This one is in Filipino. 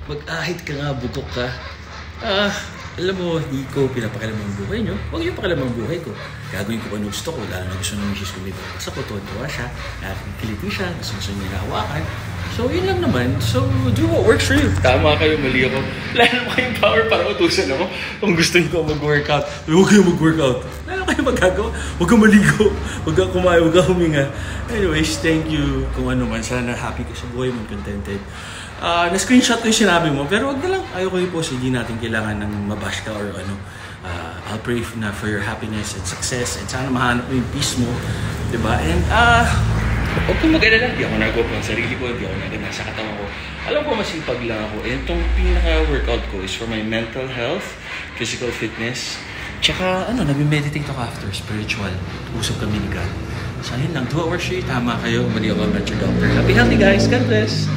Mag-ahit ka nga, bugok ka. Alam mo, hindi ko pinapakalaman ang buhay nyo. Huwag niyo pakalaman ang buhay ko. Gagawin ko pa ng gusto ko. Lalo na gusto ng misis ko may pagpas ako. Tuwan-tuwa siya. Nakakiliti siya. Gusto niya nahawakan. So, yun lang naman. So, do what works for you. Tama kayo, mali ako. Wala naman kayong power para utusan ako. Kung gusto niyo ko mag-workout, huwag kayo mag-workout. Wala kayo magagawa. Huwag kang maligo. Huwag kang kumain. Huwag kang huminga. Anyways, thank you kung ano man. Sana happy ka sa buhay mo, contented. Na-screenshot ko yung sinabi mo, pero wag na lang. Ayoko yung post, hindi natin kailangan ng mabash ka or ano. I'll pray for your happiness and success and sana mahanap mo yung peace mo. Diba? And huwag kong mag-alala. Hindi ako nagawa ng sarili ko, hindi ako nagana sa katawan ko. Alam ko masipag lang ako. And itong pinaka-workout ko is for my mental health, physical fitness. Tsaka nag-meditate ako after, spiritual. Usap kami ni God. So ayun lang, 2 hours straight. Tama kayo, mali ako, I'm not your doctor. Happy healthy guys, God bless!